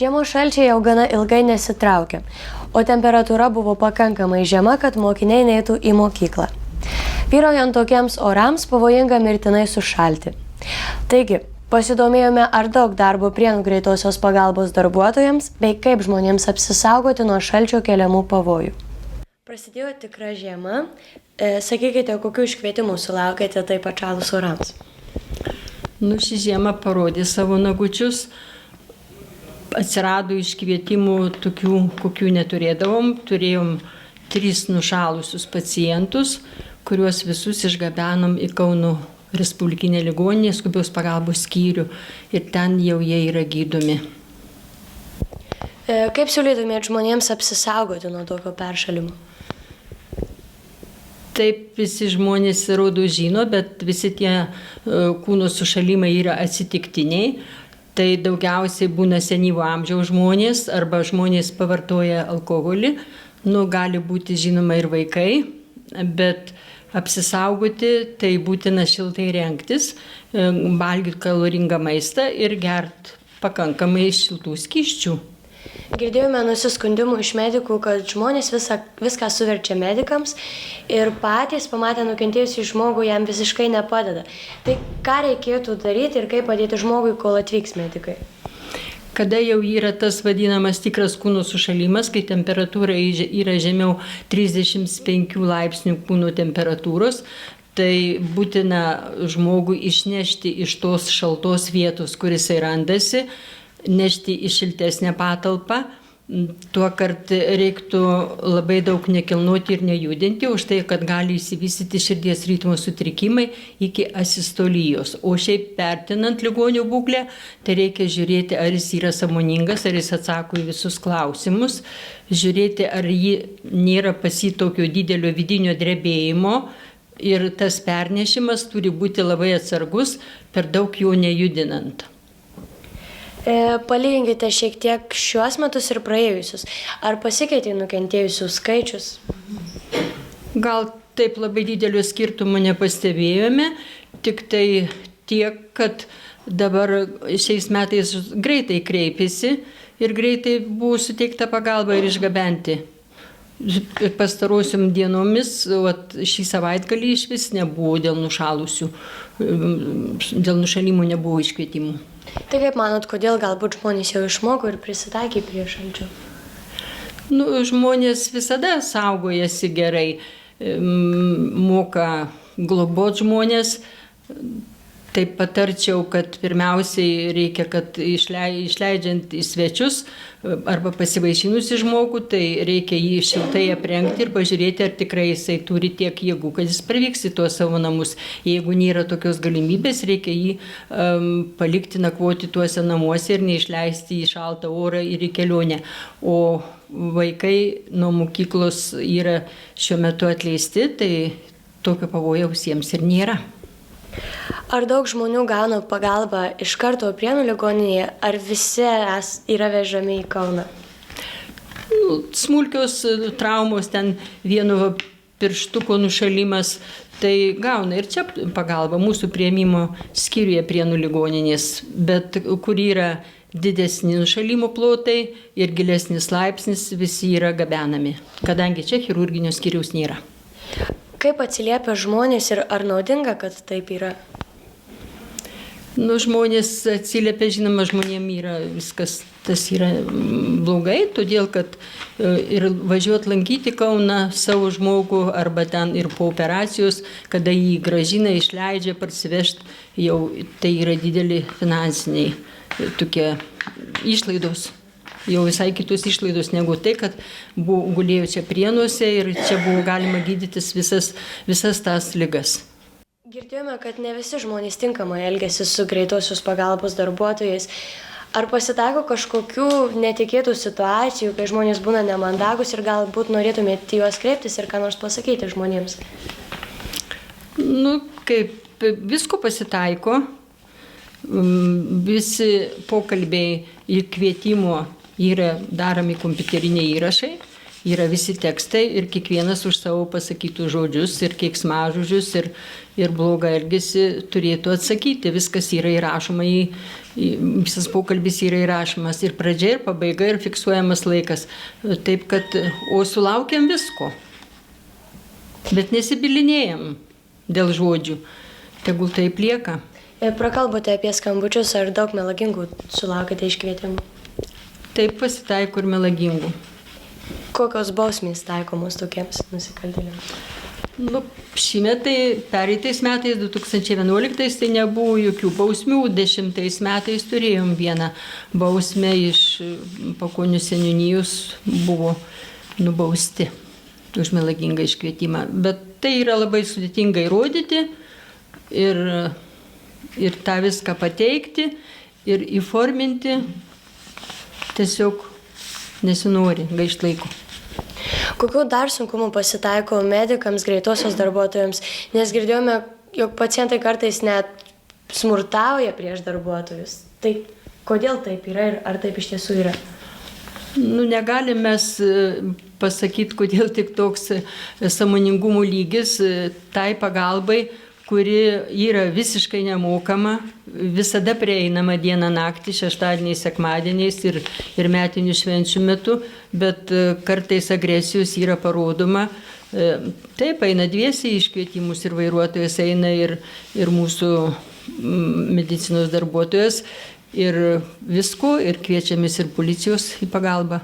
Žiemos šalčiai jau gana ilgai nesitraukė, o temperatūra buvo pakankamai žema, kad mokiniai neitų į mokyklą. Vyraujant tokiems orams pavojinga mirtinai sušalti. Taigi, pasidomėjome, ar daug darbo Prienų greitosios pagalbos darbuotojams, bei kaip žmonėms apsisaugoti nuo šalčio keliamų pavojų. Prasidėjo tikra žiema. Sakykite, kokių iškvietimų sulaukėte taip atšalus orams? Ši žiema parodė savo nagučius. Atsirado iškvietimų tokių, kokių neturėdavom. Turėjom 3 nušalusius pacientus, kuriuos visus išgabenom į Kauno Respublikinę ligoninę skubios pagalbos skyrių ir ten jau jie yra gydomi. Kaip siūlytumėt žmonėms apsisaugoti nuo tokio peršalimo? Taip visi žmonės rodo žino, bet visi tie kūno sušalimai yra atsitiktiniai. Tai daugiausiai būna senyvo amžiaus žmonės arba žmonės pavartoja alkoholį. Gali būti žinoma ir vaikai, bet apsisaugoti tai būtina šiltai rengtis, valgyti kaloringą maistą ir gerti pakankamai šiltų skysčių. Girdėjome nusiskundimų iš medikų, kad žmonės viską suverčia medikams ir patys pamatę nukentėjusį žmogų jam visiškai nepadeda. Tai ką reikėtų daryti ir kaip padėti žmogui, kol atvyks medikai? Kada jau yra tas vadinamas tikras kūno sušalimas, kai temperatūra yra žemiau 35 laipsnių kūno temperatūros, tai būtina žmogui išnešti iš tos šaltos vietos, kuris randasi, nešti į šiltesnę patalpą. Tuo kart reiktų labai daug nekilnoti ir nejudinti, už tai, kad gali įsivystyti širdies ritmo sutrikimai iki asistolijos. O šiaip vertinant ligonio būklę, tai reikia žiūrėti, ar jis yra sąmoningas, ar jis atsako į visus klausimus, žiūrėti, ar jį nėra pas jį tokio didelio vidinio drebėjimo ir tas pernešimas turi būti labai atsargus, per daug jo nejudinant. Palyginkite šiek tiek šiuos metus ir praėjusius. Ar pasikeitė nukentėjusių skaičius? Gal taip labai didelio skirtumo nepastebėjome, tik tai tiek, kad dabar šiais metais greitai kreipėsi ir greitai buvo suteikta pagalba ir išgabenti. Pastarosiom dienomis, šį savaitgalį išvis nebuvo dėl nušalimų nebuvo iškvietimų. Tai kaip manot, kodėl galbūt žmonės jau išmoko ir prisitaikė prie šalčio? Žmonės visada saugojasi gerai, moka globot žmonės. Taip patarčiau, kad pirmiausiai reikia, kad išleidžiant į svečius arba pasivaišinus į žmogų, tai reikia jį šiltai aprengti ir pažiūrėti, ar tikrai jisai turi tiek jėgų, kad jis parvyks į tuos savo namus. Jeigu nėra tokios galimybės, reikia jį palikti nakvoti tuose namuose ir neišleisti į šaltą orą ir į kelionę. O vaikai nuo mokyklos yra šiuo metu atleisti, tai tokio pavojaus jiems ir nėra. Ar daug žmonių gauna pagalbą iš karto Prienų ligoninėje, ar visi yra vežami į Kauną? Smulkios traumos, ten vieno pirštuko nušalimas, tai gauna ir čia pagalba mūsų priėmimo skyriuje Prienų ligoninės, bet kur yra didesni nušalimo plotai ir gilesnis laipsnis, visi yra gabenami, kadangi čia chirurginio skyriaus nėra. Kaip atsiliepia žmonės ir ar naudinga, kad taip yra? Žmonės atsiliepia, žinoma, žmonėm yra viskas, tas yra blogai, todėl kad ir važiuoti lankyti Kauną savo žmogų arba ten ir po operacijos, kada jį grąžina, išleidžia, parsivežti, jau tai yra dideli finansiniai tokie išlaidos. Jau visai kitus išlaidos negu tai, kad gulėjo čia Prienuose ir čia buvo galima gydytis visas tas ligas. Girdėjome, kad ne visi žmonės tinkamai elgiasi su greitosios pagalbos darbuotojais. Ar pasitaiko kažkokių netikėtų situacijų, kai žmonės būna nemandagus ir galbūt norėtumėte juos kreiptis ir ką nors pasakyti žmonėms? Kaip visko pasitaiko, visi pokalbiai ir kvietimo yra daromi kompiuteriniai įrašai yra visi tekstai ir kiekvienas už savo pasakytus žodžius ir keiksmažodžius ir blogą elgesį turėtų atsakyti. Viskas yra įrašoma, visas pokalbis yra įrašomas ir pradžia, ir pabaiga, ir fiksuojamas laikas. Taip kad, o sulaukiam visko, bet nesibilinėjam dėl žodžių, tegul taip lieka. Prakalbote apie skambučius, ar daug melagingų sulaukite iškvietimų? Taip pasitaiko ir melagingų. Kokios bausmės taikomos tokiems nusikaltėliams? Šįmet, tai pereitais metais, 2011, tai nebuvo jokių bausmių, 10 metais turėjom vieną bausmę iš Pakonių seniūnijos, buvo nubausti už melagingą iškvietimą. Bet tai yra labai sudėtinga įrodyti ir tą viską pateikti ir įforminti, tiesiog nesinori gaišt laiko. Kokių dar sunkumų pasitaiko medikams, greitosios darbuotojams, nes girdėjome, jog pacientai kartais net smurtauja prieš darbuotojus. Tai kodėl taip yra ir ar taip iš tiesų yra? Negalim mes pasakyti, kodėl tik toks sąmoningumo lygis tai pagalbai, kuri yra visiškai nemokama, visada prieinama dieną naktį, šeštadieniais, sekmadieniais ir metinių švenčių metu, bet kartais agresijos yra parodoma. Taip, eina dviesiai iškvietimus ir vairuotojas eina ir mūsų medicinos darbuotojas ir visko, ir kviečiamis ir policijos į pagalbą.